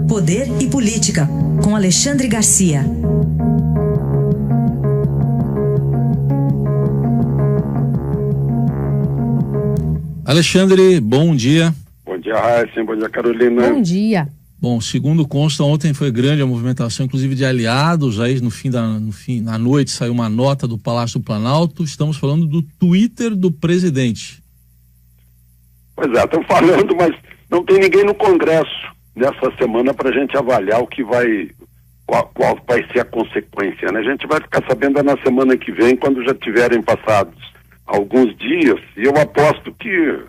Poder e Política, com Alexandre Garcia. Alexandre, bom dia. Bom dia, Raíssa. Bom dia, Carolina. Bom dia. Bom, segundo consta, ontem foi grande a movimentação, inclusive de aliados. Aí na noite saiu uma nota do Palácio do Planalto. Estamos falando do Twitter do presidente. Pois é, estão falando, mas não tem ninguém no Congresso nessa semana para a gente avaliar qual vai ser a consequência, né? A gente vai ficar sabendo na semana que vem, quando já tiverem passados alguns dias, e eu aposto que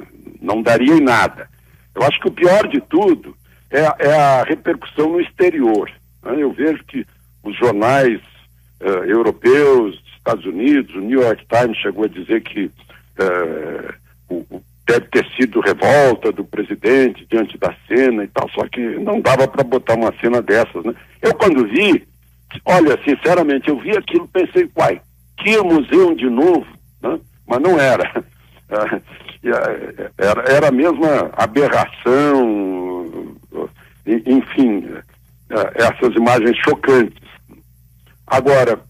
não daria em nada. Eu acho que o pior de tudo é a repercussão no exterior, né? Eu vejo que os jornais europeus, Estados Unidos, o New York Times chegou a dizer que deve ter sido revolta do presidente diante da cena e tal, só que não dava para botar uma cena dessas, né? Eu quando vi, olha, sinceramente, eu vi aquilo e pensei, uai, que museu de novo, né? Mas não era. Era a mesma aberração, enfim, essas imagens chocantes. Agora,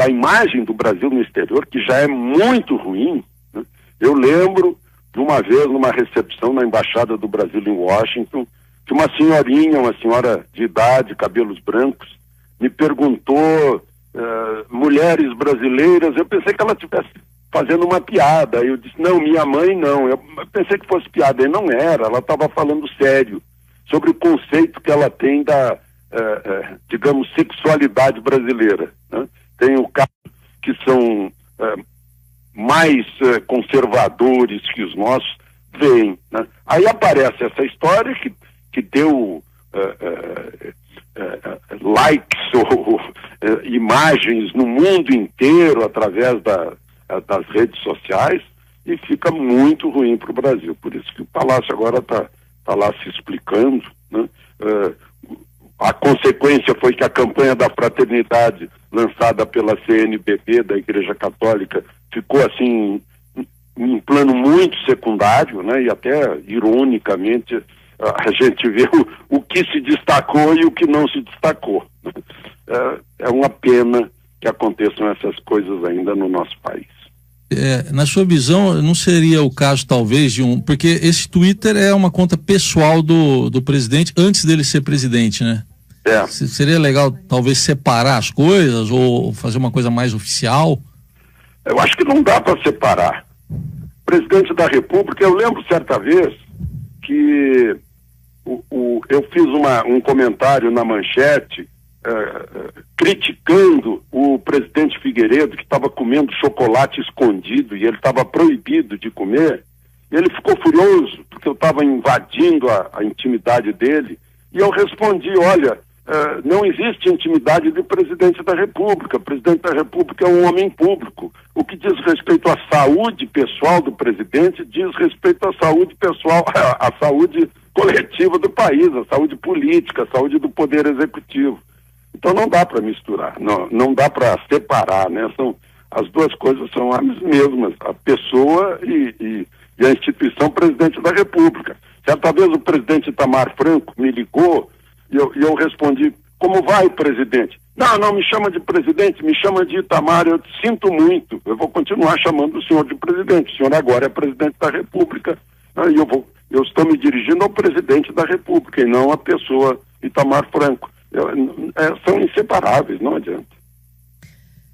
a imagem do Brasil no exterior, que já é muito ruim, né? Eu lembro de uma vez, numa recepção na Embaixada do Brasil em Washington, que uma senhora de idade, cabelos brancos, me perguntou, mulheres brasileiras, eu pensei que ela estivesse fazendo uma piada. Eu disse, não, minha mãe não. Eu pensei que fosse piada, e não era, ela estava falando sério sobre o conceito que ela tem da, digamos, sexualidade brasileira, né? Tem o caso que são mais conservadores que os nossos veem, né? Aí aparece essa história que deu likes ou imagens no mundo inteiro através das redes sociais, e fica muito ruim para o Brasil. Por isso que o Palácio agora está lá se explicando, né? A consequência foi que a campanha da fraternidade lançada pela CNBB, da Igreja Católica, ficou assim em plano muito secundário, né? E até ironicamente a gente vê o que se destacou e o que não se destacou. É uma pena que aconteçam essas coisas ainda no nosso país. Na sua visão, não seria o caso talvez porque esse Twitter é uma conta pessoal do presidente antes dele ser presidente, né? Seria legal talvez separar as coisas ou fazer uma coisa mais oficial? Eu acho que não dá para separar. O presidente da República, eu lembro certa vez que eu fiz um comentário na Manchete criticando o presidente Figueiredo, que estava comendo chocolate escondido e ele estava proibido de comer. E ele ficou furioso porque eu estava invadindo a intimidade dele, e eu respondi, olha, não existe intimidade do presidente da República. O presidente da República é um homem público. O que diz respeito à saúde pessoal do presidente diz respeito à saúde pessoal, à saúde coletiva do país, à saúde política, à saúde do poder executivo. Então não dá para misturar, não dá para separar, né? As duas coisas são as mesmas, a pessoa e a instituição presidente da República. Certa vez o presidente Itamar Franco me ligou e eu respondi, como vai, presidente? Não me chama de presidente, me chama de Itamar. Eu sinto muito, eu vou continuar chamando o senhor de presidente. O senhor agora é presidente da República, né? E eu estou me dirigindo ao presidente da República e não à pessoa Itamar Franco. São inseparáveis, não adianta.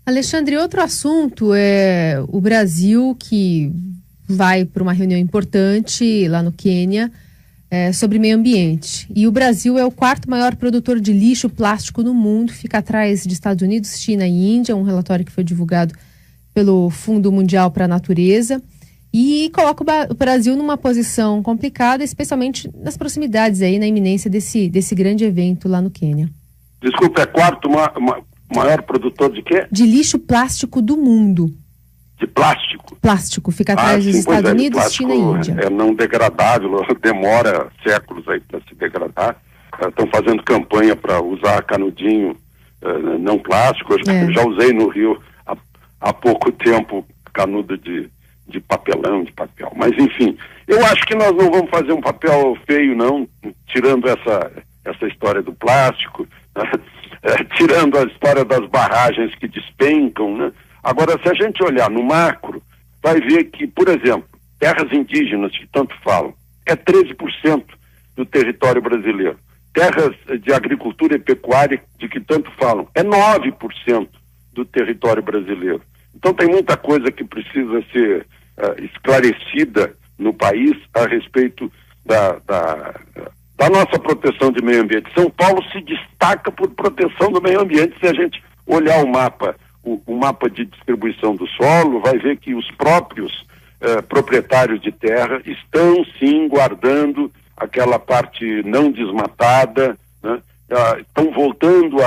Alexandre, outro assunto é o Brasil, que vai para uma reunião importante lá no Quênia sobre meio ambiente. E o Brasil é o quarto maior produtor de lixo plástico no mundo, fica atrás de Estados Unidos, China e Índia, um relatório que foi divulgado pelo Fundo Mundial para a Natureza, e coloca o Brasil numa posição complicada, especialmente nas proximidades aí, na iminência desse grande evento lá no Quênia. Desculpa, é quarto maior produtor de quê? De lixo plástico do mundo. De plástico? Plástico, fica atrás dos Estados Unidos, China e Índia. É não degradável, demora séculos aí para se degradar. Estão fazendo campanha para usar canudinho não plástico. Eu já usei no Rio há pouco tempo canudo de de papelão, de papel. Mas, enfim, eu acho que nós não vamos fazer um papel feio, não, tirando essa história do plástico, né? Tirando a história das barragens que despencam, né? Agora, se a gente olhar no macro, vai ver que, por exemplo, terras indígenas, que tanto falam, é 13% do território brasileiro. Terras de agricultura e pecuária, de que tanto falam, é 9% do território brasileiro. Então tem muita coisa que precisa ser esclarecida no país a respeito da nossa proteção de meio ambiente. São Paulo se destaca por proteção do meio ambiente. Se a gente olhar o mapa de distribuição do solo, vai ver que os próprios proprietários de terra estão sim guardando aquela parte não desmatada, né? Estão voltando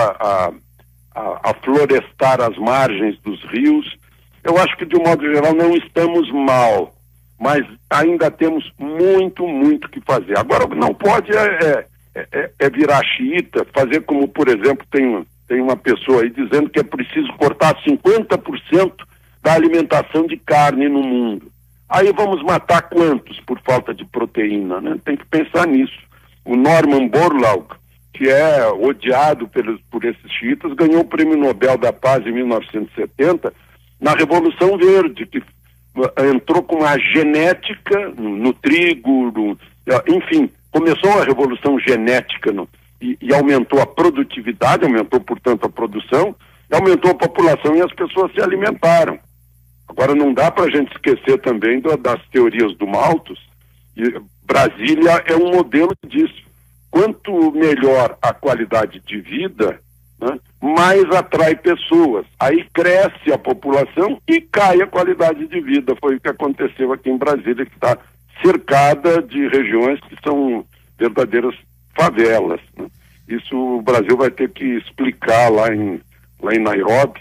a florestar as margens dos rios. Eu acho que, de um modo geral, não estamos mal, mas ainda temos muito, muito que fazer. Agora, o que não pode é virar xiita, fazer como, por exemplo, tem uma pessoa aí dizendo que é preciso cortar 50% da alimentação de carne no mundo. Aí vamos matar quantos por falta de proteína, né? Tem que pensar nisso. O Norman Borlaug, que é odiado por esses xiitas, ganhou o Prêmio Nobel da Paz em 1970 na Revolução Verde, que entrou com a genética no trigo, enfim, começou a revolução genética e aumentou a produtividade, aumentou, portanto, a produção, e aumentou a população e as pessoas se alimentaram. Agora, não dá para a gente esquecer também das teorias do Malthus, e Brasília é um modelo disso. Quanto melhor a qualidade de vida, né, mais atrai pessoas. Aí cresce a população e cai a qualidade de vida. Foi o que aconteceu aqui em Brasília, que está cercada de regiões que são verdadeiras favelas, né? Isso o Brasil vai ter que explicar lá em Nairobi.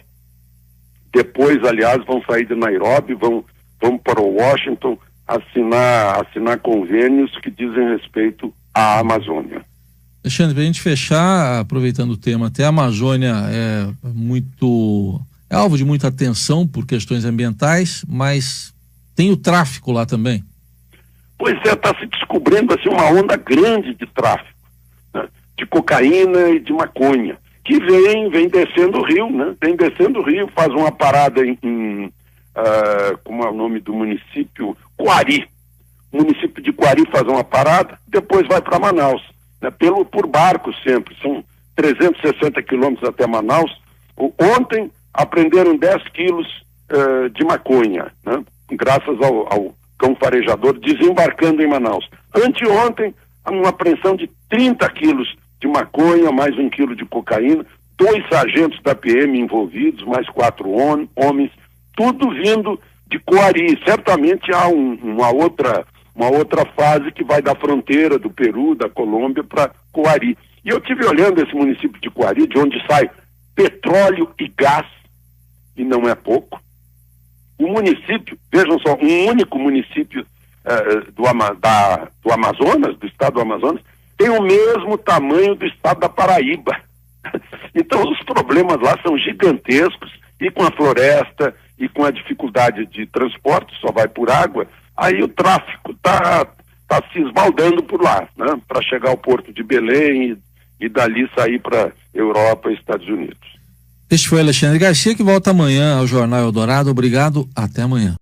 Depois, aliás, vão sair de Nairobi, vão para o Washington assinar convênios que dizem respeito à Amazônia. Alexandre, para a gente fechar, aproveitando o tema, até a Amazônia é alvo de muita atenção por questões ambientais, mas tem o tráfico lá também. Pois é, está se descobrindo assim, uma onda grande de tráfico, né? De cocaína e de maconha, que vem descendo o rio, né? Vem descendo o rio, faz uma parada como é o nome do município? Coari. O município de Coari faz uma parada, depois vai para Manaus, né? Por barco sempre, são 360 quilômetros até Manaus. Ontem apreenderam 10 quilos de maconha, né? Graças ao cão farejador desembarcando em Manaus. Anteontem, uma apreensão de 30 quilos de maconha, mais 1 quilo de cocaína, 2 sargentos da PM envolvidos, mais 4 homens, tudo vindo de Coari. Certamente há uma outra fase que vai da fronteira do Peru, da Colômbia, para Coari. E eu estive olhando esse município de Coari, de onde sai petróleo e gás, e não é pouco. O município, vejam só, um único município do Amazonas, do estado do Amazonas, tem o mesmo tamanho do estado da Paraíba. Então os problemas lá são gigantescos, e com a floresta, e com a dificuldade de transporte, só vai por água, aí o tráfico está se esbaldando por lá, né? Para chegar ao porto de Belém e dali sair para Europa e Estados Unidos. Este foi Alexandre Garcia, que volta amanhã ao Jornal Eldorado. Obrigado, até amanhã.